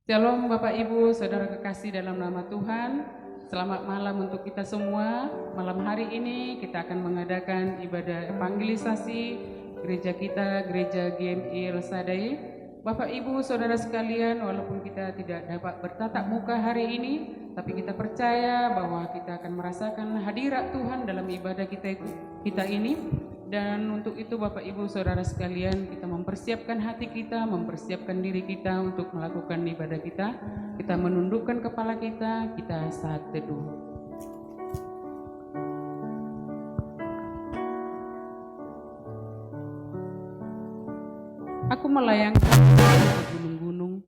Shalom Bapak Ibu, Saudara kekasih dalam nama Tuhan. Selamat malam untuk kita semua. Malam hari ini kita akan mengadakan ibadah evangelisasi gereja kita, Gereja GMI El Shaddai. Bapak Ibu, Saudara sekalian, walaupun kita tidak dapat bertatap muka hari ini, tapi kita percaya bahwa kita akan merasakan hadirat Tuhan dalam ibadah kita ini. Dan untuk itu Bapak Ibu Saudara sekalian, kita mempersiapkan hati kita, mempersiapkan diri kita untuk melakukan ibadah kita. Kita menundukkan kepala kita saat teduh. Aku melayangkan ke gunung-gunung,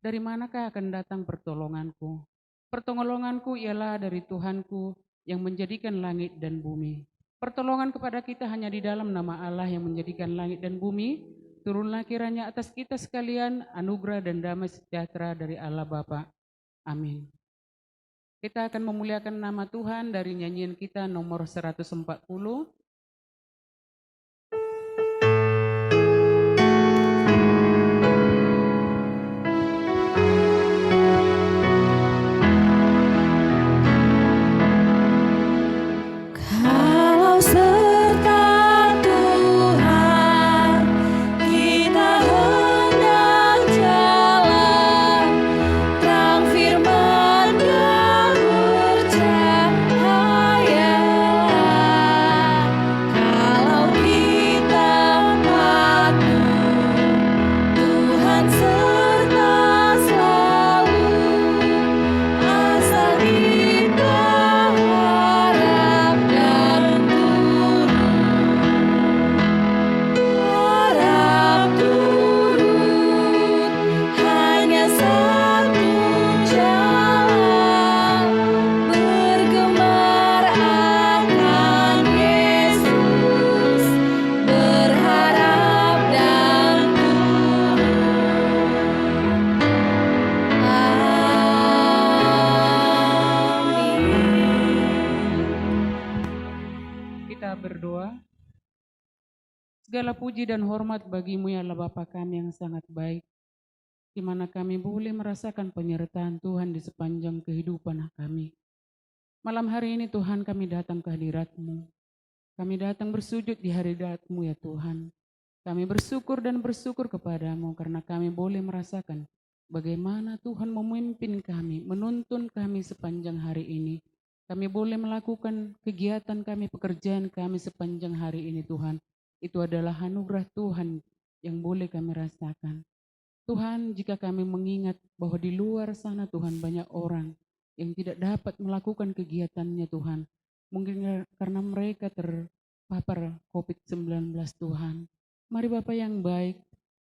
dari manakah akan datang pertolonganku? Pertolonganku ialah dari Tuhanku yang menjadikan langit dan bumi. Pertolongan kepada kita hanya di dalam nama Allah yang menjadikan langit dan bumi. Turunlah kiranya atas kita sekalian anugerah dan damai sejahtera dari Allah Bapa. Amin. Kita akan memuliakan nama Tuhan dari nyanyian kita nomor 140. Segala puji dan hormat bagimu ya Allah Bapa kami yang sangat baik, di mana kami boleh merasakan penyertaan Tuhan di sepanjang kehidupan kami. Malam hari ini Tuhan kami datang ke hadirat-Mu. Kami datang bersujud di hadirat-Mu ya Tuhan. Kami bersyukur dan bersyukur kepadamu karena kami boleh merasakan bagaimana Tuhan memimpin kami, menuntun kami sepanjang hari ini. Kami boleh melakukan kegiatan kami, pekerjaan kami sepanjang hari ini Tuhan. Itu adalah anugerah Tuhan yang boleh kami rasakan. Tuhan, jika kami mengingat bahwa di luar sana Tuhan banyak orang yang tidak dapat melakukan kegiatannya Tuhan. Mungkin karena mereka terpapar COVID-19 Tuhan. Mari Bapa yang baik,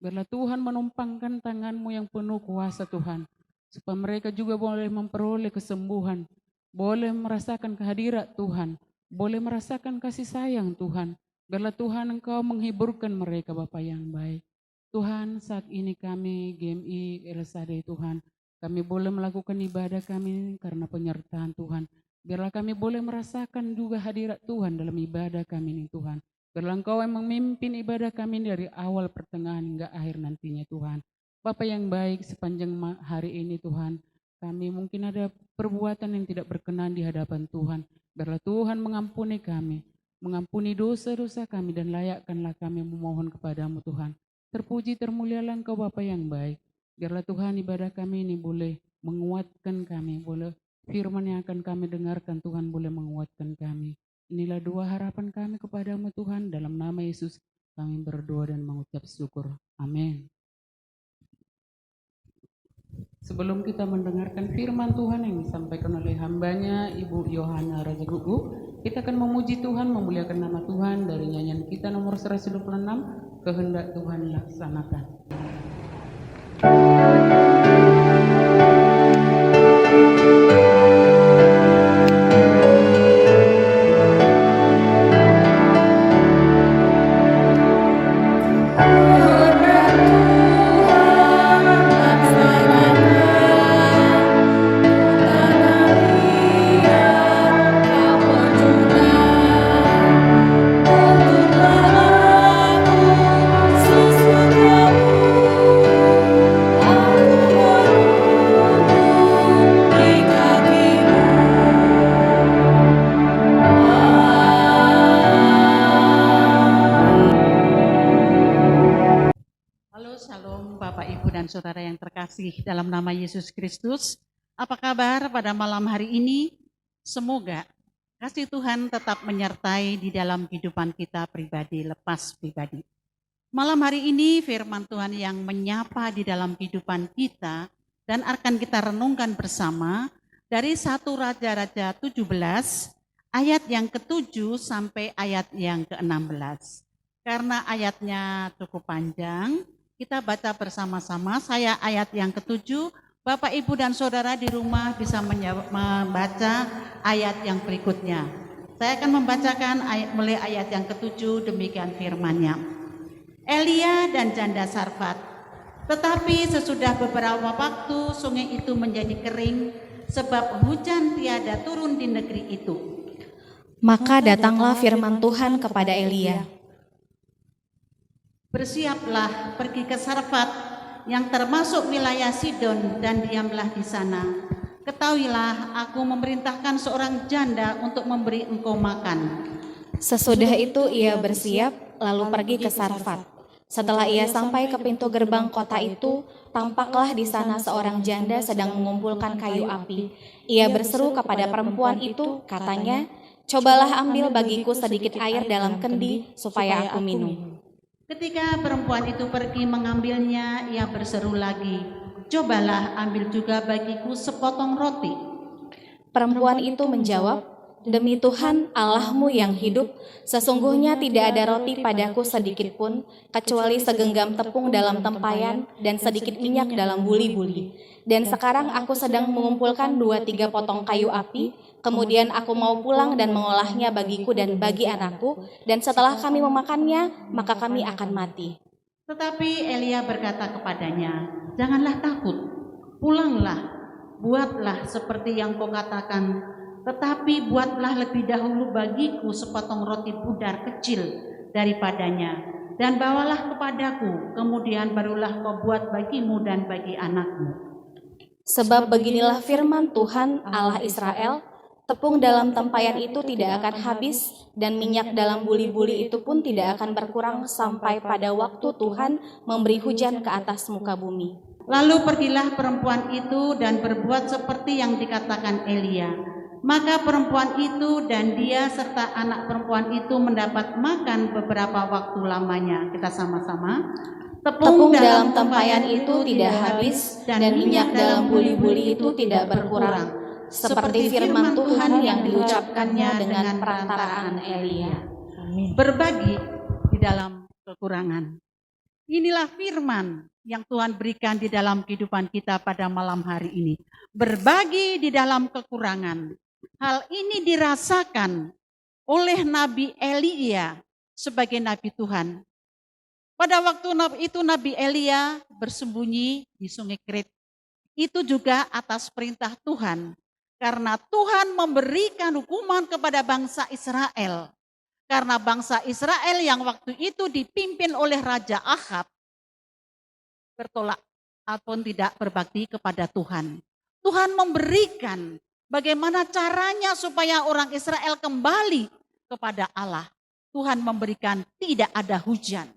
biarlah Tuhan menumpangkan tangan-Mu yang penuh kuasa Tuhan. Supaya mereka juga boleh memperoleh kesembuhan. Boleh merasakan kehadirat Tuhan. Boleh merasakan kasih sayang Tuhan. Biarlah Tuhan Engkau menghiburkan mereka Bapa yang baik. Tuhan, saat ini kami GMI El Shaddai Tuhan, kami boleh melakukan ibadah kami karena penyertaan Tuhan. Biarlah kami boleh merasakan juga hadirat Tuhan dalam ibadah kami ini Tuhan. Biarlah Engkau yang memimpin ibadah kami dari awal, pertengahan hingga akhir nantinya Tuhan. Bapa yang baik, sepanjang hari ini Tuhan, kami mungkin ada perbuatan yang tidak berkenan di hadapan Tuhan. Biarlah Tuhan mengampuni kami. Mengampuni dosa-dosa kami dan layakkanlah kami memohon kepadamu Tuhan. Terpuji termulialah Engkau Bapa yang baik. Biarlah Tuhan ibadah kami ini boleh menguatkan kami. Boleh firman yang akan kami dengarkan Tuhan boleh menguatkan kami. Inilah doa harapan kami kepadamu Tuhan. Dalam nama Yesus kami berdoa dan mengucap syukur. Amin. Sebelum kita mendengarkan firman Tuhan yang disampaikan oleh hambanya Ibu Yohana Raja Gugu, kita akan memuji Tuhan, memuliakan nama Tuhan dari nyanyian kita nomor 126, Kehendak Tuhan Laksanakan. Sesungguhnya dan saudara yang terkasih dalam nama Yesus Kristus. Apa kabar pada malam hari ini? Semoga kasih Tuhan tetap menyertai di dalam kehidupan kita pribadi, lepas pribadi. Malam hari ini firman Tuhan yang menyapa di dalam kehidupan kita dan akan kita renungkan bersama dari 1 Raja-Raja 17 ayat yang ke-7 sampai ayat yang ke-16. Karena ayatnya cukup panjang, kita baca bersama-sama. Saya ayat yang ke-7, Bapak, Ibu, dan Saudara di rumah bisa membaca ayat yang berikutnya. Saya akan membacakan mulai ayat yang ke-7, demikian firman-Nya. Elia dan janda Sarfat. Tetapi sesudah beberapa waktu sungai itu menjadi kering, sebab hujan tiada turun di negeri itu. Maka datanglah firman Tuhan kepada Elia. Bersiaplah pergi ke Sarfat yang termasuk wilayah Sidon dan diamlah di sana. Ketahuilah aku memerintahkan seorang janda untuk memberi engkau makan. Sesudah itu ia bersiap lalu pergi ke Sarfat. Setelah ia sampai ke pintu gerbang kota itu, tampaklah di sana seorang janda sedang mengumpulkan kayu api. Ia berseru kepada perempuan itu, katanya, "Cobalah ambil bagiku sedikit air dalam kendi supaya aku minum." Ketika perempuan itu pergi mengambilnya, ia berseru lagi, "Cobalah ambil juga bagiku sepotong roti." Perempuan itu menjawab, "Demi Tuhan Allahmu yang hidup, sesungguhnya tidak ada roti padaku sedikit pun, kecuali segenggam tepung dalam tempayan dan sedikit minyak dalam buli-buli. Dan sekarang aku sedang mengumpulkan 2-3 potong kayu api, kemudian aku mau pulang dan mengolahnya bagiku dan bagi anakku, dan setelah kami memakannya, maka kami akan mati." Tetapi Elia berkata kepadanya, "Janganlah takut, pulanglah, buatlah seperti yang kau katakan, tetapi buatlah lebih dahulu bagiku sepotong roti pudar kecil daripadanya, dan bawalah kepadaku, kemudian barulah kau buat bagimu dan bagi anakmu." Sebab beginilah firman Tuhan Allah Israel, tepung dalam tempayan itu tidak akan habis, dan minyak dalam buli-buli itu pun tidak akan berkurang sampai pada waktu Tuhan memberi hujan ke atas muka bumi. Lalu pergilah perempuan itu dan berbuat seperti yang dikatakan Elia. Maka perempuan itu dan dia serta anak perempuan itu mendapat makan beberapa waktu lamanya. Kita sama-sama. Tepung dalam tempayan itu tidak habis, dan minyak dalam buli-buli itu tidak berkurang, seperti firman Tuhan yang diucapkannya dengan perantaraan Elia. Berbagi di dalam kekurangan. Inilah firman yang Tuhan berikan di dalam kehidupan kita pada malam hari ini. Berbagi di dalam kekurangan. Hal ini dirasakan oleh Nabi Elia sebagai Nabi Tuhan. Pada waktu itu Nabi Elia bersembunyi di Sungai Kerit. Itu juga atas perintah Tuhan. Karena Tuhan memberikan hukuman kepada bangsa Israel. Karena bangsa Israel yang waktu itu dipimpin oleh Raja Ahab bertolak ataupun tidak berbakti kepada Tuhan. Tuhan memberikan bagaimana caranya supaya orang Israel kembali kepada Allah. Tuhan memberikan tidak ada hujan.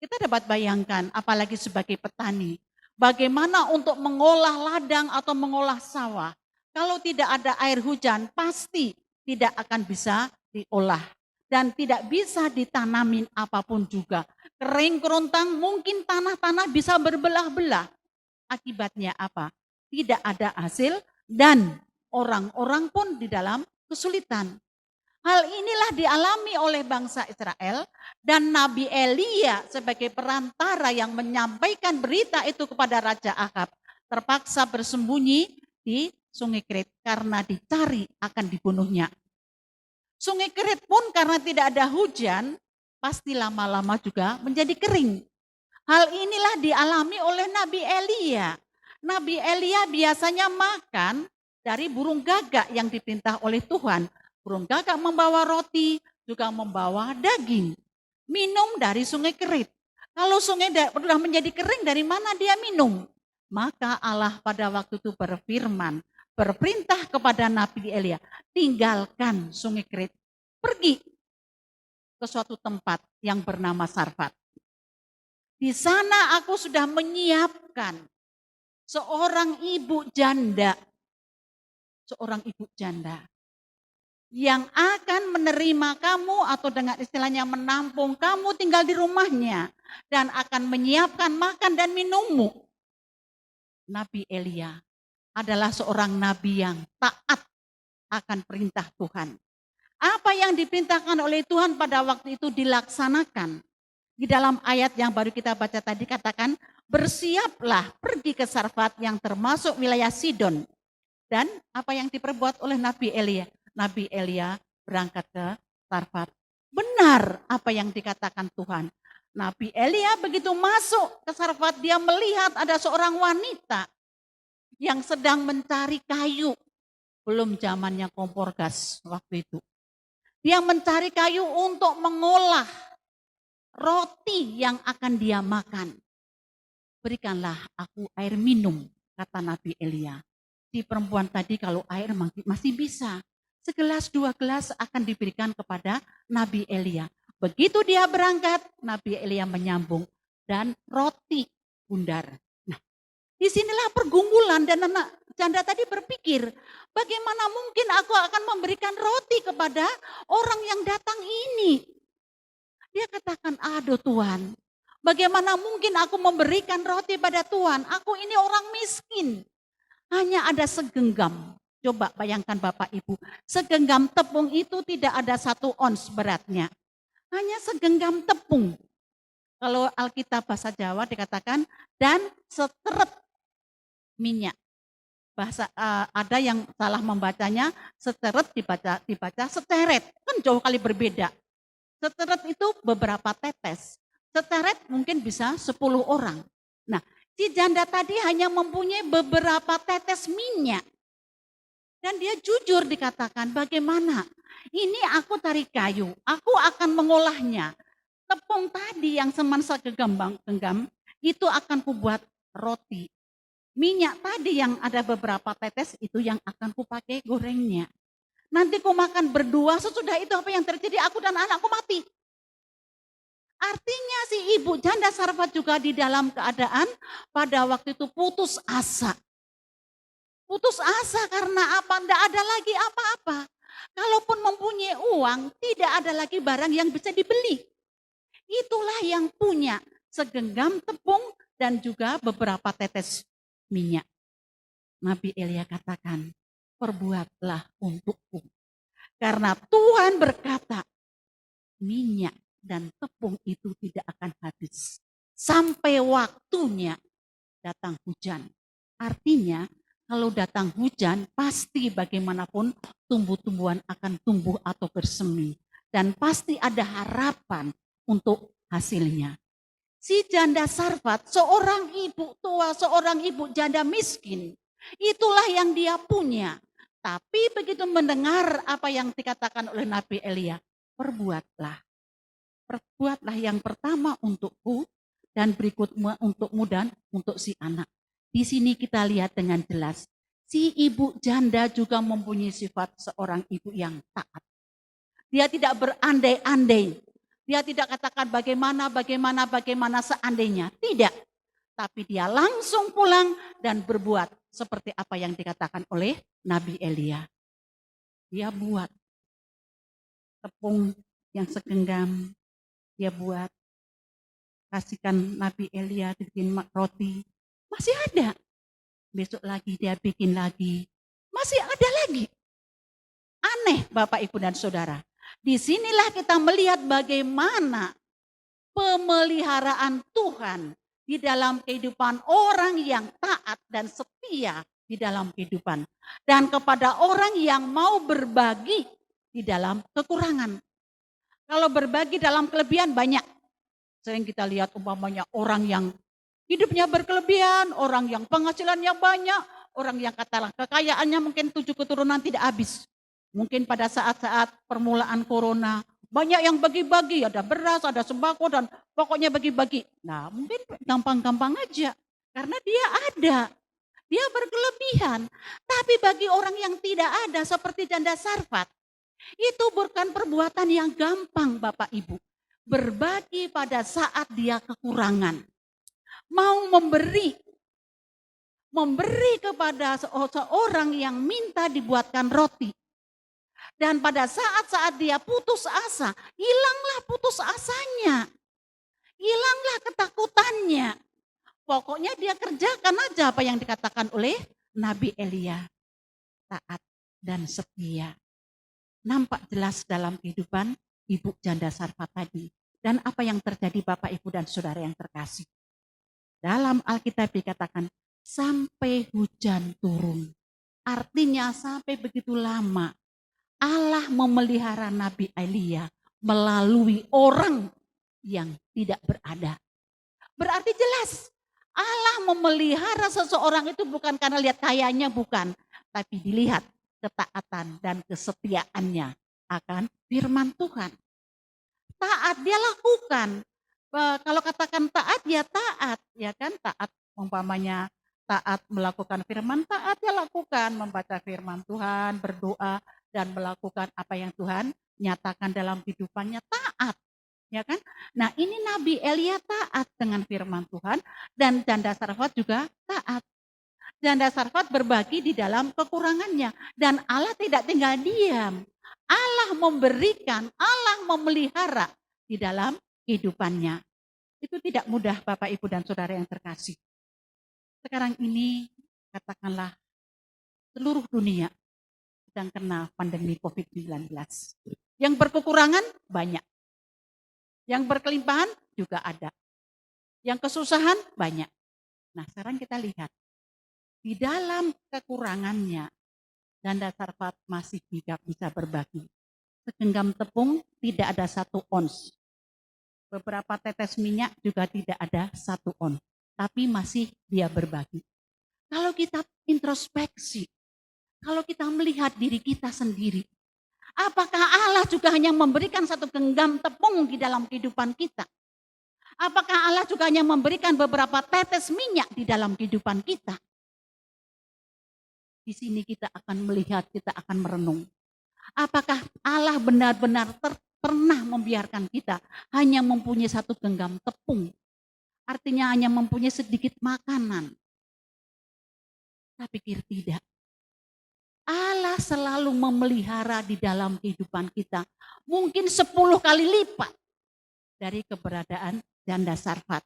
Kita dapat bayangkan apalagi sebagai petani. Bagaimana untuk mengolah ladang atau mengolah sawah. Kalau tidak ada air hujan pasti tidak akan bisa diolah. Dan tidak bisa ditanamin apapun juga. Kering kerontang mungkin tanah-tanah bisa berbelah-belah. Akibatnya apa? Tidak ada hasil dan orang-orang pun di dalam kesulitan. Hal inilah dialami oleh bangsa Israel dan Nabi Elia sebagai perantara yang menyampaikan berita itu kepada Raja Ahab terpaksa bersembunyi di Sungai Kerit karena dicari akan dibunuhnya. Sungai Kerit pun karena tidak ada hujan pasti lama-lama juga menjadi kering. Hal inilah dialami oleh Nabi Elia. Nabi Elia biasanya makan dari burung gagak yang diperintah oleh Tuhan. Burung gagak membawa roti, juga membawa daging. Minum dari Sungai Kerit. Kalau sungai sudah menjadi kering, dari mana dia minum? Maka Allah pada waktu itu berfirman, berperintah kepada Nabi Elia, tinggalkan Sungai Kerit, pergi ke suatu tempat yang bernama Sarfat. Di sana aku sudah menyiapkan seorang ibu janda yang akan menerima kamu atau dengan istilahnya menampung kamu tinggal di rumahnya dan akan menyiapkan makan dan minummu. Nabi Elia adalah seorang nabi yang taat akan perintah Tuhan. Apa yang diperintahkan oleh Tuhan pada waktu itu dilaksanakan. Di dalam ayat yang baru kita baca tadi katakan, bersiaplah pergi ke Sarfat yang termasuk wilayah Sidon. Dan apa yang diperbuat oleh Nabi Elia? Nabi Elia berangkat ke Sarfat. Benar apa yang dikatakan Tuhan. Nabi Elia begitu masuk ke Sarfat, dia melihat ada seorang wanita yang sedang mencari kayu. Belum zamannya kompor gas waktu itu. Dia mencari kayu untuk mengolah roti yang akan dia makan. Berikanlah aku air minum, kata Nabi Elia. Di perempuan tadi kalau air masih bisa. Segelas dua gelas akan diberikan kepada Nabi Elia. Begitu dia berangkat, Nabi Elia menyambung. Dan roti bundar. Nah, disinilah pergumulan dan anak janda tadi berpikir, bagaimana mungkin aku akan memberikan roti kepada orang yang datang ini? Dia katakan, aduh Tuhan, bagaimana mungkin aku memberikan roti pada Tuhan? Aku ini orang miskin. Hanya ada segenggam. Coba bayangkan Bapak Ibu, segenggam tepung itu tidak ada 1 ons beratnya. Hanya segenggam tepung. Kalau Alkitab bahasa Jawa dikatakan, dan seteret minyak. Ada yang salah membacanya, seteret dibaca seteret. Kan jauh kali berbeda. Seteret itu beberapa tetes. Seteret mungkin bisa 10 orang. Nah, si janda tadi hanya mempunyai beberapa tetes minyak. Dan dia jujur dikatakan, bagaimana? Ini aku cari kayu, aku akan mengolahnya. Tepung tadi yang semansa genggam, itu akan kubuat roti. Minyak tadi yang ada beberapa tetes, itu yang akan kupakai gorengnya. Nanti ku makan berdua, sesudah itu apa yang terjadi? Aku dan anakku mati. Artinya si ibu janda Sarfat juga di dalam keadaan pada waktu itu putus asa. Putus asa karena apa? Tidak ada lagi apa-apa. Kalaupun mempunyai uang, tidak ada lagi barang yang bisa dibeli. Itulah yang punya segenggam tepung dan juga beberapa tetes minyak. Nabi Elia katakan, perbuatlah untukku. Karena Tuhan berkata, minyak dan tepung itu tidak akan habis. Sampai waktunya datang hujan. Artinya, kalau datang hujan, pasti bagaimanapun tumbuh-tumbuhan akan tumbuh atau bersemi. Dan pasti ada harapan untuk hasilnya. Si janda Sarfat, seorang ibu tua, seorang ibu janda miskin. Itulah yang dia punya. Tapi begitu mendengar apa yang dikatakan oleh Nabi Elia, perbuatlah. Perbuatlah yang pertama untukku dan berikutnya untukmu dan untuk si anak. Di sini kita lihat dengan jelas, si ibu janda juga mempunyai sifat seorang ibu yang taat. Dia tidak berandai-andai. Dia tidak katakan bagaimana seandainya. Tidak. Tapi dia langsung pulang dan berbuat seperti apa yang dikatakan oleh Nabi Elia. Dia buat tepung yang segenggam. Dia buat, kasihkan Nabi Elia bikin roti. Masih ada. Besok lagi dia bikin lagi. Masih ada lagi. Aneh Bapak Ibu dan Saudara. Disinilah kita melihat bagaimana pemeliharaan Tuhan di dalam kehidupan orang yang taat dan setia di dalam kehidupan. Dan kepada orang yang mau berbagi di dalam kekurangan. Kalau berbagi dalam kelebihan banyak. Sering kita lihat umpamanya orang yang hidupnya berkelebihan, orang yang penghasilannya banyak, orang yang katalah kekayaannya mungkin 7 keturunan tidak habis. Mungkin pada saat-saat permulaan corona, banyak yang bagi-bagi, ada beras, ada sembako, dan pokoknya bagi-bagi. Nah mungkin gampang-gampang aja, karena dia ada, dia berkelebihan. Tapi bagi orang yang tidak ada seperti janda Sarfat, itu bukan perbuatan yang gampang Bapak Ibu. Berbagi pada saat dia kekurangan. mau memberi kepada seorang yang minta dibuatkan roti. Dan pada saat-saat dia putus asa, hilanglah putus asanya. Hilanglah ketakutannya. Pokoknya dia kerjakan aja apa yang dikatakan oleh Nabi Elia. Taat dan setia. Nampak jelas dalam kehidupan Ibu Janda Sarfat tadi. Dan apa yang terjadi Bapak, Ibu, dan Saudara yang terkasih. Dalam Alkitab dikatakan, sampai hujan turun. Artinya sampai begitu lama Allah memelihara Nabi Elia melalui orang yang tidak berada. Berarti jelas Allah memelihara seseorang itu bukan karena lihat kayanya, bukan. Tapi dilihat ketaatan dan kesetiaannya akan firman Tuhan. Taat dia lakukan. Kalau katakan taat ya taat, ya kan, taat umpamanya taat melakukan firman, taat dia lakukan, membaca firman Tuhan, berdoa dan melakukan apa yang Tuhan nyatakan dalam kehidupannya, taat, ya kan? Nah, ini Nabi Elia taat dengan firman Tuhan dan Janda Sarfat juga taat. Janda Sarfat berbagi di dalam kekurangannya dan Allah tidak tinggal diam. Allah memberikan, Allah memelihara di dalam kehidupannya. Itu tidak mudah Bapak, Ibu, dan Saudara yang terkasih. Sekarang ini katakanlah seluruh dunia sedang kena pandemi COVID-19. Yang berkekurangan banyak. Yang berkelimpahan juga ada. Yang kesusahan banyak. Nah, sekarang kita lihat. Di dalam kekurangannya, Janda Sarfat masih tidak bisa berbagi. Segenggam tepung tidak ada 1 ons. Beberapa tetes minyak juga tidak ada 1 ons. Tapi masih dia berbagi. Kalau kita introspeksi, kalau kita melihat diri kita sendiri, apakah Allah juga hanya memberikan 1 genggam tepung di dalam kehidupan kita? Apakah Allah juga hanya memberikan beberapa tetes minyak di dalam kehidupan kita? Di sini kita akan melihat, kita akan merenung. Apakah Allah benar-benar pernah membiarkan kita hanya mempunyai 1 genggam tepung? Artinya hanya mempunyai sedikit makanan. Saya pikir tidak. Allah selalu memelihara di dalam kehidupan kita. Mungkin 10 kali lipat dari keberadaan Janda Sarfat.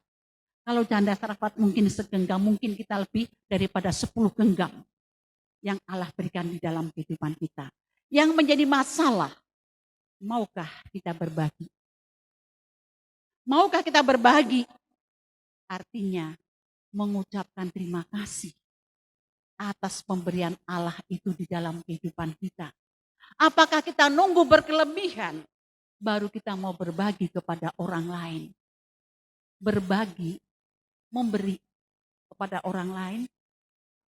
Kalau Janda Sarfat mungkin segenggam, mungkin kita lebih daripada 10 genggam yang Allah berikan di dalam kehidupan kita. Yang menjadi masalah, maukah kita berbagi? Maukah kita berbagi? Artinya mengucapkan terima kasih atas pemberian Allah itu di dalam kehidupan kita. Apakah kita nunggu berkelebihan baru kita mau berbagi kepada orang lain? Berbagi, memberi kepada orang lain,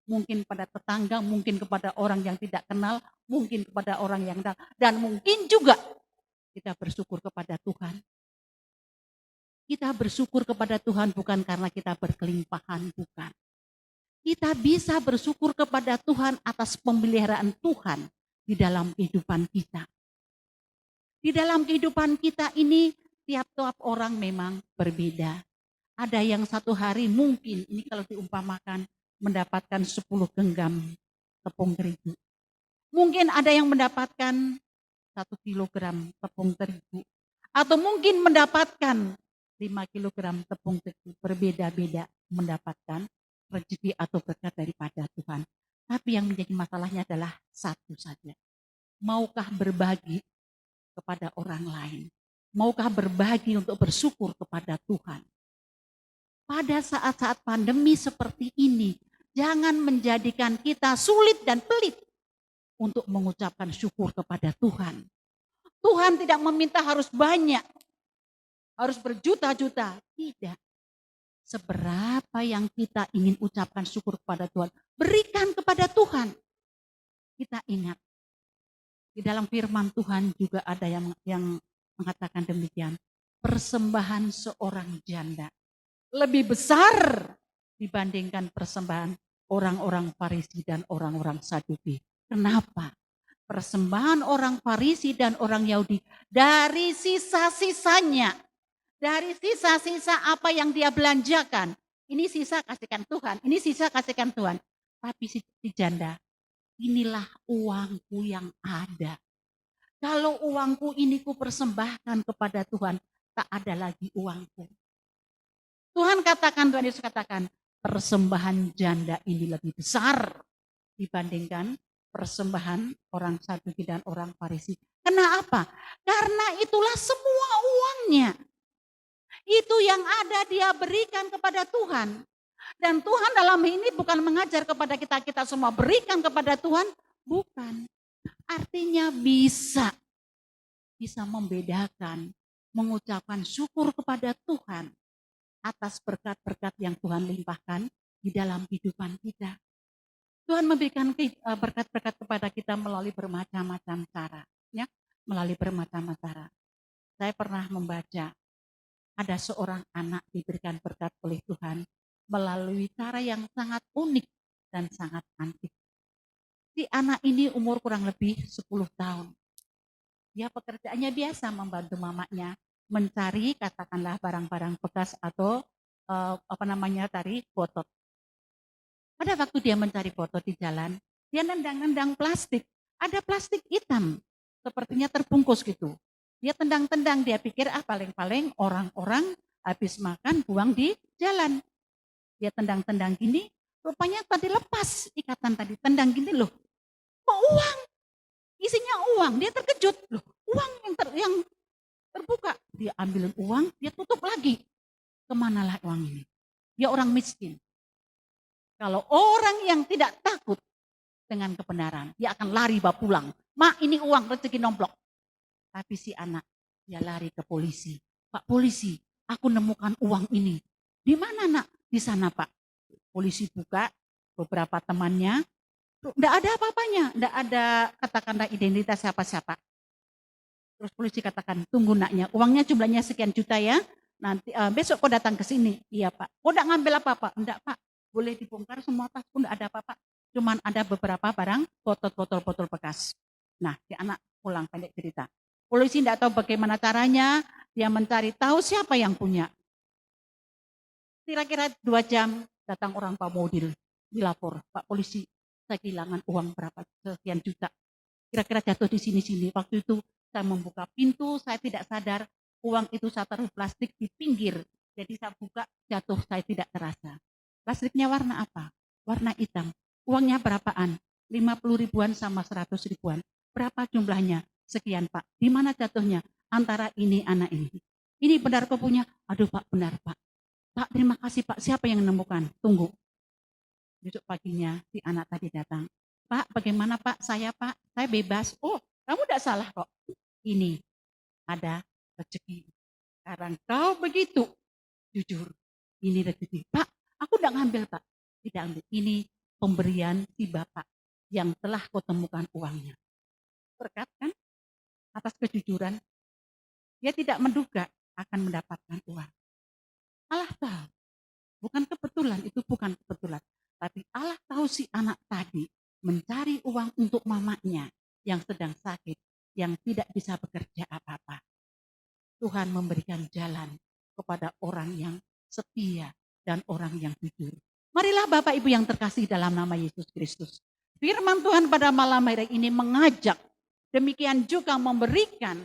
mungkin pada tetangga, mungkin kepada orang yang tidak kenal, mungkin kepada orang yang kenal, dan mungkin juga kita bersyukur kepada Tuhan. Kita bersyukur kepada Tuhan bukan karena kita berkelimpahan, bukan. Kita bisa bersyukur kepada Tuhan atas pemeliharaan Tuhan di dalam kehidupan kita. Di dalam kehidupan kita ini tiap-tiap orang memang berbeda. Ada yang 1 hari mungkin, ini kalau diumpamakan, mendapatkan 10 genggam tepung terigu. Mungkin ada yang mendapatkan 1 kilogram tepung terigu. Atau mungkin mendapatkan 5 kilogram tepung terigu. Berbeda-beda mendapatkan rezeki atau berkat daripada Tuhan. Tapi yang menjadi masalahnya adalah satu saja. Maukah berbagi kepada orang lain? Maukah berbagi untuk bersyukur kepada Tuhan? Pada saat-saat pandemi seperti ini, jangan menjadikan kita sulit dan pelit untuk mengucapkan syukur kepada Tuhan. Tuhan tidak meminta harus banyak, harus berjuta-juta. Tidak. Seberapa yang kita ingin ucapkan syukur kepada Tuhan, berikan kepada Tuhan. Kita ingat, di dalam firman Tuhan juga ada yang mengatakan demikian. Persembahan seorang janda lebih besar dibandingkan persembahan orang-orang Farisi dan orang-orang Saduki. Kenapa? Persembahan orang Farisi dan orang Yahudi dari sisa-sisanya. Dari sisa-sisa apa yang dia belanjakan, Ini sisa kasihkan Tuhan, ini sisa kasihkan Tuhan. Tapi si janda, inilah uangku yang ada. Kalau uangku ini ku persembahkan kepada Tuhan, tak ada lagi uangku. Tuhan Yesus katakan, persembahan janda ini lebih besar dibandingkan persembahan orang Saduki dan orang Farisi. Kenapa? Karena itulah semua uangnya. Itu yang ada dia berikan kepada Tuhan. Dan Tuhan dalam ini bukan mengajar kepada kita semua berikan kepada Tuhan. Bukan. Artinya bisa membedakan, mengucapkan syukur kepada Tuhan atas berkat-berkat yang Tuhan limpahkan di dalam kehidupan kita. Tuhan memberikan berkat-berkat kepada kita melalui bermacam-macam cara, ya, melalui bermacam cara. Saya pernah membaca ada seorang anak diberikan berkat oleh Tuhan melalui cara yang sangat unik dan sangat antik. Si anak ini umur kurang lebih 10 tahun. Dia pekerjaannya biasa membantu mamanya mencari katakanlah barang-barang bekas atau tari botol. Pada waktu dia mencari botol di jalan, dia nendang-nendang plastik. Ada plastik hitam, sepertinya terbungkus gitu. Dia tendang-tendang, dia pikir paling-paling orang-orang habis makan buang di jalan. Dia tendang-tendang gini, rupanya tadi lepas ikatan tadi, tendang gini loh. Kok uang? Isinya uang, dia terkejut. Loh, uang yang terbuka. Dia ambilin uang, dia tutup lagi. Kemanalah uang ini? Dia orang miskin. Kalau orang yang tidak takut dengan kebenaran, dia akan lari bawa pulang. Mak, ini uang rezeki nomplok. Tapi si anak, dia lari ke polisi. Pak polisi, aku nemukan uang ini. Di mana nak? Di sana Pak. Polisi buka, beberapa temannya, tidak ada apa-apanya, tidak ada katakanlah identitas siapa-siapa. Terus polisi katakan, tunggu naknya, uangnya jumlahnya sekian juta ya, nanti besok kau datang ke sini. Iya Pak. Kau tidak ngambil apa-apa? Enggak Pak, boleh dibongkar semua tasku, tidak ada apa-apa. Cuman ada beberapa barang, botol bekas. Nah, si anak pulang pendek cerita. Polisi tidak tahu bagaimana caranya, dia mencari tahu siapa yang punya. Kira-kira 2 jam datang orang Pak Modil, dilapor, Pak polisi, saya kehilangan uang berapa sekian juta. Kira-kira jatuh di sini-sini. Waktu itu saya membuka pintu, saya tidak sadar uang itu saya taruh plastik di pinggir. Jadi saya buka, jatuh, saya tidak terasa. Plastiknya warna apa? Warna hitam. Uangnya berapaan? 50 ribuan sama 100 ribuan. Berapa jumlahnya? Sekian Pak. Di mana jatuhnya? Antara ini, anak ini. Ini benar kau punya? Aduh Pak, benar Pak. Pak, terima kasih Pak. Siapa yang menemukan? Tunggu. Besok paginya si anak tadi datang. Pak, bagaimana Pak? Saya bebas. Oh, kamu tidak salah kok. Ini ada rezeki. Sekarang kau begitu jujur. Ini rezeki. Pak, aku tidak ngambil Pak. Tidak ambil. Ini pemberian si Bapak yang telah kau temukan uangnya. Berkat kan? Atas kejujuran. Dia tidak menduga akan mendapatkan uang. Allah tahu. Bukan kebetulan, itu bukan kebetulan. Tapi Allah tahu si anak tadi mencari uang untuk mamanya yang sedang sakit, yang tidak bisa bekerja apa-apa. Tuhan memberikan jalan kepada orang yang setia dan orang yang jujur. Marilah Bapak Ibu yang terkasih dalam nama Yesus Kristus. Firman Tuhan pada malam hari ini mengajak, demikian juga memberikan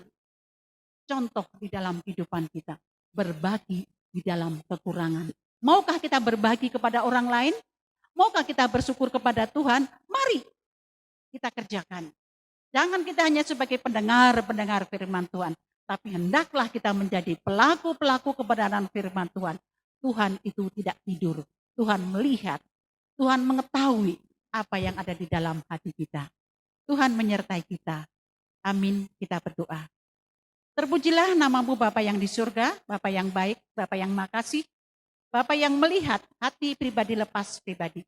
contoh di dalam kehidupan kita. Berbagi di dalam kekurangan. Maukah kita berbagi kepada orang lain? Maukah kita bersyukur kepada Tuhan? Mari kita kerjakan. Jangan kita hanya sebagai pendengar firman Tuhan. Tapi hendaklah kita menjadi pelaku-pelaku kebenaran firman Tuhan. Tuhan itu tidak tidur. Tuhan melihat. Tuhan mengetahui apa yang ada di dalam hati kita. Tuhan menyertai kita. Amin, kita berdoa. Terpujilah namamu Bapa yang di surga, Bapa yang baik, Bapa yang makasih, Bapa yang melihat hati pribadi lepas pribadi.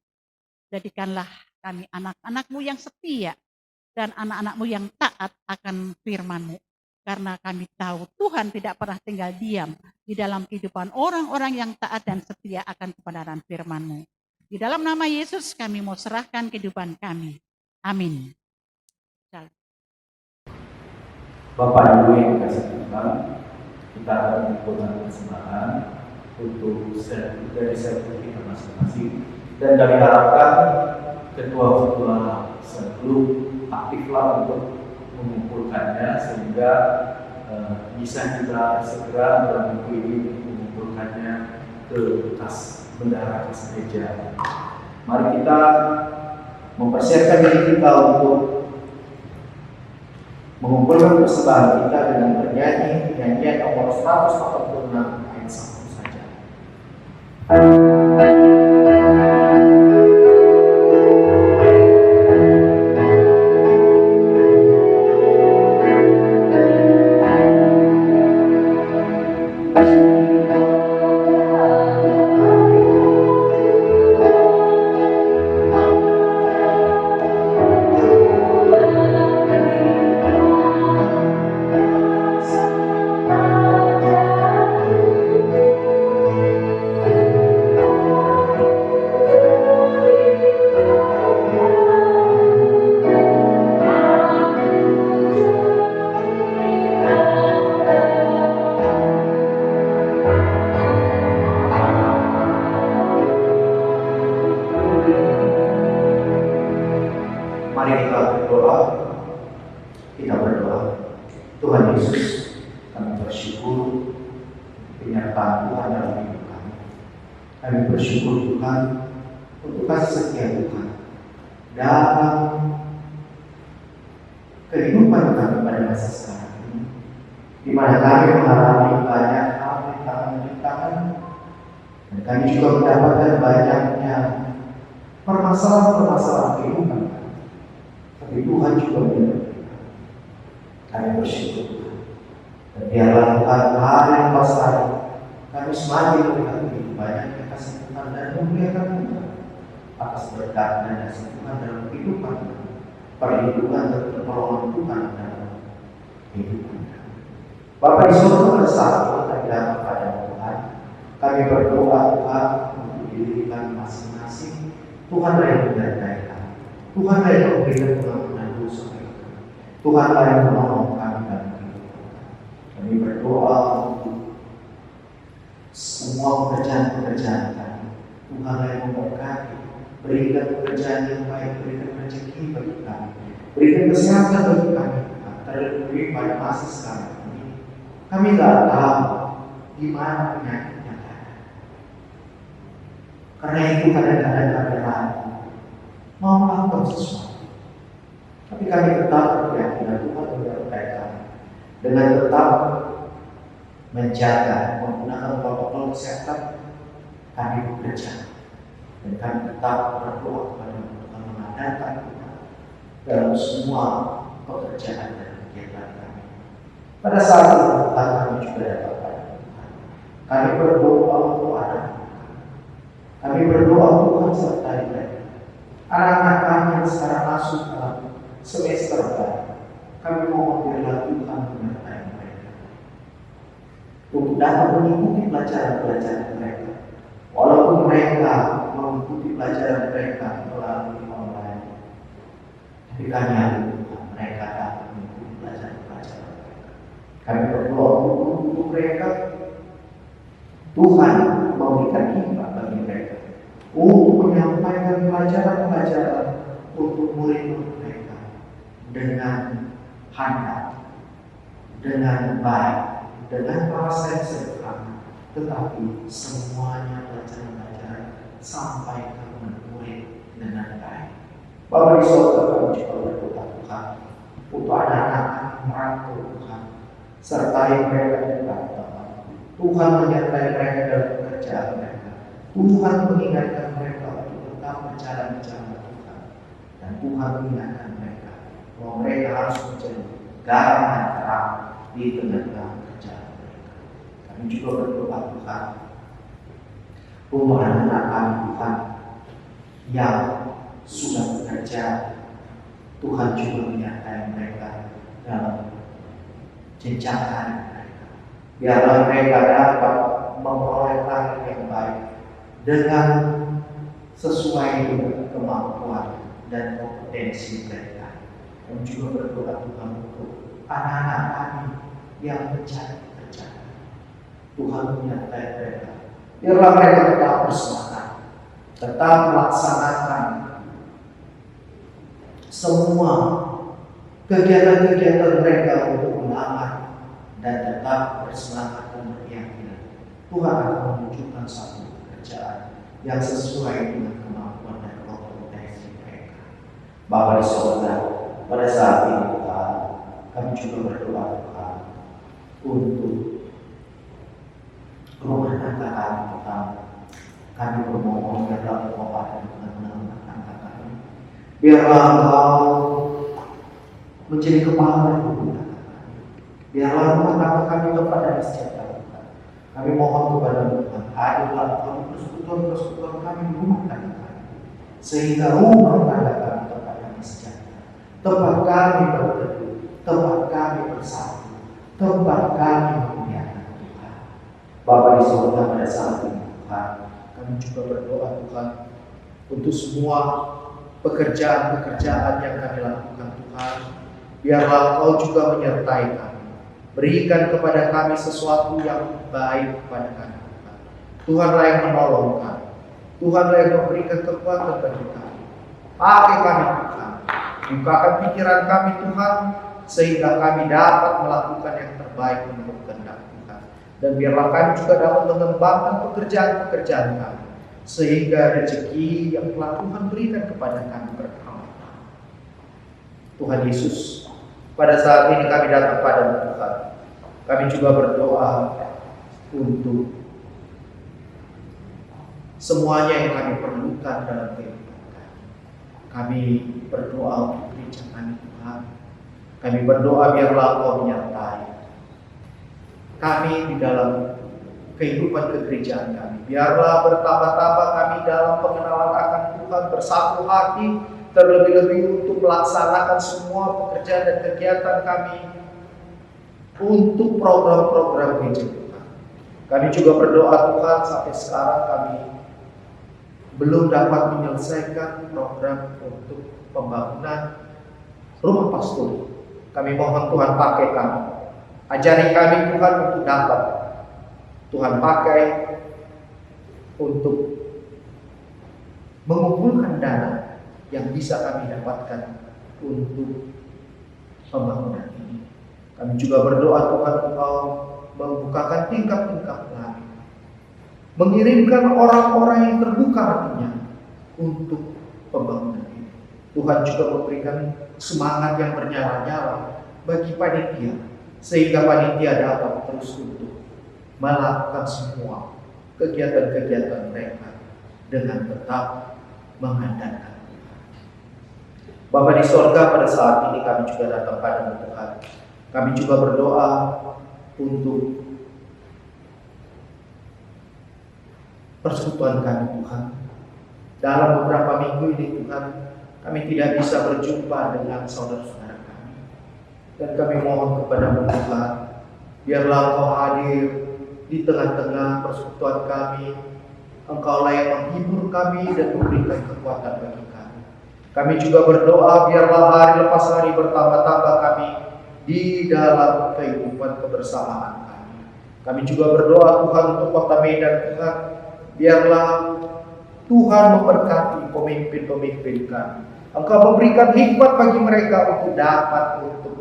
Jadikanlah kami anak-anak-Mu yang setia dan anak-anak-Mu yang taat akan firman-Mu. Karena kami tahu Tuhan tidak pernah tinggal diam di dalam kehidupan orang-orang yang taat dan setia akan kebenaran firman-Mu. Di dalam nama Yesus kami mau serahkan kehidupan kami. Amin. Bapak Ibu yang dikasihi Tuhan, kita akan mengikuti persembahan untuk dari server kita masing-masing. Dan kami harapkan ketua-ketua sergrup aktiflah untuk mengumpulkannya sehingga bisa kita segera dalam minggu ini mengumpulkannya ke kas bendahara kas gereja. Mari kita mempersiapkan diri kita untuk mengumpulkan persembahan kita dengan bernyanyi nyanyian nomor 146 ayat 1 saja. Mari kita berdoa. Kita berdoa. Tuhan Yesus, kami bersyukur penyertaan Tuhan dalam hidup kami. Kami bersyukur Tuhan untuk kasih setia Tuhan dalam kehidupan kami pada masa sekarang ini, di mana kami mengalami banyak hal rintangan, dan kami juga mendapatkan banyaknya permasalahan-permasalahan kehidupan. Tapi Tuhan juga menyertai kami bersyukur Tuhan. Dan biarlah Tuhan hari yang pasal kami semakin melihat begitu banyaknya kasih Tuhan dan memuliakan Tuhan atas berkat dan kasih Tuhan dalam kehidupan kami, perlindungan dan pertolongan Tuhan dalam kehidupan kami. Bapa di surga, pada saat kami datang pada Tuhan, kami berdoa Tuhan untuk diri kami masing-masing. Tuhanlah yang menyertai kami. Tuhanlah yang memberikan pengampunan dosa kami. Tuhanlah yang menolong kami dalam kehidupan kami. Kami berdoa untuk semua pekerjaan-pekerjaan kami. Tuhanlah yang memberkati. Berikan pekerjaan yang baik, berikan rezeki bagi kami, berikan kesehatan bagi kami. Terlebih pada masa sekarang ini, kami tidak tahu di mana penyakitnya ada. Karena itu kadang-kadang kami ragu mau melakukan sesuatu. Tapi kami tetap berkeyakinan Tuhan menyertai kami dengan tetap menjaga, menggunakan protokol kesehatan. Kami bekerja dan kami tetap berdoa kepada Tuhan mengadakan Tuhan dalam semua pekerjaan dan kegiatan kami. Pada saat itu Tuhan kami juga dapat pada Tuhan. Kami berdoa untuk anak. Kami berdoa Tuhan sertai mereka. Anak-anak kami yang sekarang masuk dalam semester baru, kami mohon biarlah Tuhan menyertai mereka untuk dapat mengikuti pelajaran-pelajaran mereka. Walaupun mereka mengikuti pelajaran mereka melalui online, tapi kami yakin Tuhan mereka dapat mengikuti pelajaran-pelajaran mereka. Kami berdoa untuk mereka. Tuhan memberikan hikmat bagi mereka untuk menyampaikan pelajaran-pelajaran untuk murid-murid mereka dengan handal, dengan baik, dengan bahasa yang sederhana, tetapi semuanya pelajaran-pelajaran sampai ke murid dengan baik. Bapak di surga, kami juga berdoa Tuhan untuk anak-anak merantau Tuhan, sertai mereka dengan Tuhan. Tuhan menyertai mereka dalam pekerjaan mereka. Tuhan mengingatkan mereka untuk tetap berjalan bersama Tuhan, dan Tuhan mengingatkan mereka bahwa mereka harus menjadi garam dan terang di tengah-tengah pekerjaan mereka. Kami juga berdoa Tuhan untuk anak-anak kami Tuhan yang sudah bekerja. Tuhan juga menyertai mereka dalam jenjang karir mereka. Biarlah mereka dapat memperoleh karir yang baik dengan sesuai dengan kemampuan dan kompetensi mereka. Dan juga berdoa Tuhan untuk anak-anak kami yang mencari pekerjaan. Tuhan menyertai mereka Biarlah mereka tetap bersemangat, tetap melaksanakan semua kegiatan-kegiatan mereka untuk melamar dan tetap bersemangat dan berkeyakinan Tuhan akan menunjukkan satu pekerjaan yang sesuai dengan kemampuan dan kompetensi mereka. Bapa di surga, pada saat ini Tuhan, kami juga berdoa Tuhan untuk rumah tangga kami Tuhan. Kami bermohon biarlah Engkau ada di tengah-tengah rumah tangga kami. Biarlah Engkau menjadi kepala rumah tangga kami. Biarlah rumah tangga kami kepada sejahtera Tuhan. Kami mohon kepada Tuhan, hadirlah Tuhan persekutuan kami di rumah tangga kami, sehingga rumah tangga kami kepada sejahtera. Tempat kami berteduh, tempat kami bersatu, tempat kami memuliakan Tuhan. Bapa di surga, pada saat ini Tuhan, kami juga berdoa Tuhan untuk semua pekerjaan-pekerjaan yang kami lakukan Tuhan. Biarlah Engkau juga menyertai kami. Berikan kepada kami sesuatu yang baik kepada kami Tuhan. Tuhanlah yang menolong kami. Tuhanlah yang memberikan kekuatan bagi kami. Pakai kami Tuhan. Bukakan pikiran kami Tuhan, sehingga kami dapat melakukan yang terbaik menurut kehendak Tuhan. Dan biarlah kami juga dapat mengembangkan pekerjaan-pekerjaan kami, sehingga rezeki yang telah Tuhan berikan kepada kami bertambah. Tuhan Yesus, pada saat ini kami datang pada Tuhan. Kami juga berdoa untuk semuanya yang kami perlukan dalam kehidupan kami. Kami berdoa untuk gereja kami Tuhan. Kami berdoa biarlah Engkau menyertai kami di dalam kehidupan kegerejaan kami. Biarlah bertambah-tambah kami dalam pengenalan akan Tuhan, bersatu hati, terlebih-lebih untuk melaksanakan semua pekerjaan dan kegiatan kami untuk program-program gereja Tuhan. Kami juga berdoa Tuhan, sampai sekarang kami belum dapat menyelesaikan program untuk pembangunan rumah pastor. Kami mohon Tuhan pakai kami. Ajari kami Tuhan untuk dapat Tuhan pakai untuk mengumpulkan dana yang bisa kami dapatkan untuk pembangunan ini. Kami juga berdoa Tuhan Engkau membukakan tingkap-tingkap langit, mengirimkan orang-orang yang terbuka hatinya untuk pembangunan ini. Tuhan juga memberikan semangat yang bernyala-nyala bagi panitia, sehingga panitia dapat terus untuk melakukan semua kegiatan-kegiatan mereka dengan tetap mengandalkan Tuhan. Bapa di sorga, pada saat ini kami juga datang pada Tuhan. Kami juga berdoa untuk persekutuan kami Tuhan. Dalam beberapa minggu ini Tuhan, kami tidak bisa berjumpa dengan saudara-saudara kami. Dan kami mohon kepada Tuhan, biarlah Engkau hadir di tengah-tengah persekutuan kami. Engkaulah yang menghibur kami dan memberikan kekuatan bagi kami. Kami juga berdoa biarlah hari lepas hari bertambah-tambah kami di dalam kehidupan kebersamaan kami. Kami juga berdoa Tuhan untuk kota Medan Tuhan. Biarlah Tuhan memberkati pemimpin-pemimpin kami. Engkau memberikan hikmat bagi mereka untuk dapat untuk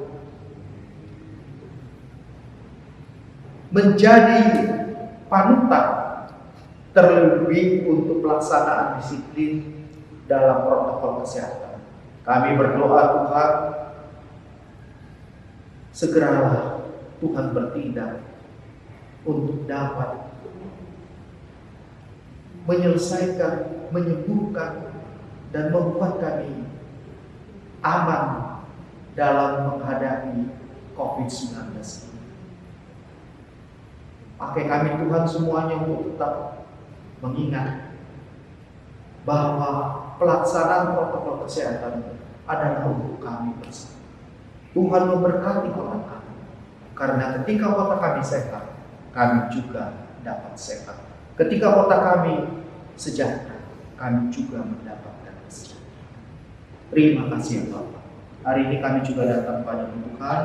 menjadi panutan, terlebih untuk pelaksanaan disiplin dalam protokol kesehatan. Kami berdoa Tuhan, segeralah Tuhan bertindak untuk dapat menyelesaikan, menyembuhkan, dan membuat kami aman dalam menghadapi COVID-19 ini. Pakai kami Tuhan semuanya untuk tetap mengingat bahwa pelaksanaan protokol kesehatan adalah untuk kami bersama. Tuhan memberkati kota kami, karena ketika kota kami sehat, kami juga dapat sehat. Ketika kota kami sejahtera, kami juga mendapatkan kesejahteraan. Terima kasih ya Bapak. Hari ini kami juga datang pada Tuhan.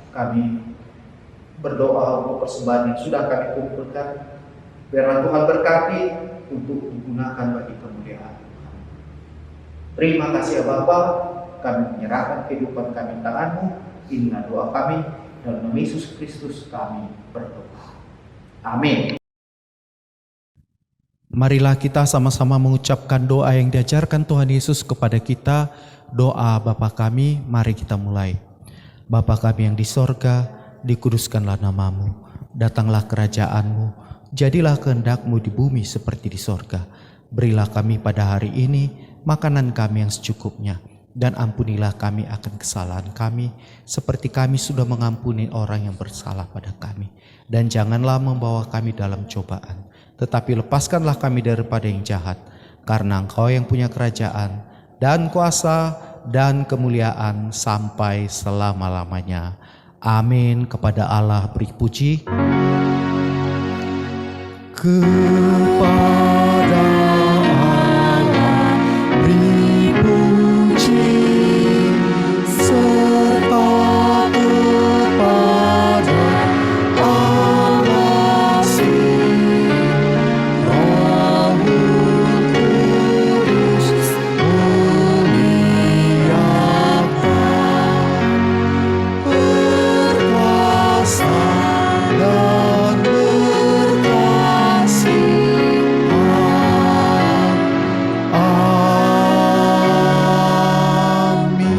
Kami berdoa untuk persembahan yang sudah kami kumpulkan. Biarlah Tuhan berkati untuk digunakan bagi kemuliaan Tuhan. Terima kasih ya Bapa, kami menyerahkan kehidupan kami di tangan-Mu. Inilah doa kami, dalam nama Yesus Kristus kami berdoa. Amin. Marilah kita sama-sama mengucapkan doa yang diajarkan Tuhan Yesus kepada kita. Doa Bapa kami, mari kita mulai. Bapa kami yang di sorga, dikuduskanlah nama-Mu. Datanglah kerajaan-Mu, jadilah kehendak-Mu di bumi seperti di sorga. Berilah kami pada hari ini makanan kami yang secukupnya. Dan ampunilah kami akan kesalahan kami, seperti kami sudah mengampuni orang yang bersalah pada kami. Dan janganlah membawa kami dalam cobaan, tetapi lepaskanlah kami daripada yang jahat. Karena Engkau yang punya kerajaan, dan kuasa, dan kemuliaan sampai selama-lamanya. Amin. Kepada Allah beri puji. Kepada Allah beri puji, serta kepada Allah si Roh Kudus muliakan, berkuasa dan berkasihan. Amin.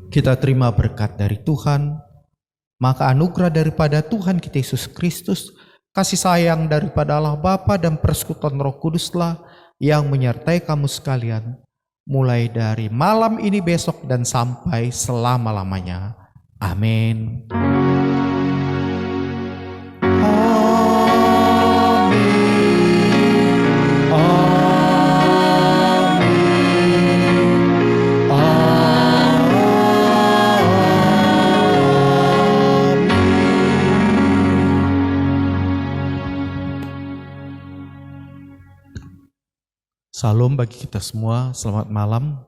Kita terima berkat dari Tuhan, maka anugerah daripada Tuhan kita Yesus Kristus, kasih sayang daripada Allah Bapa dan persekutuan Roh Kuduslah yang menyertai kamu sekalian, mulai dari malam ini, besok, dan sampai selama-lamanya. Amin. Salam bagi kita semua, selamat malam.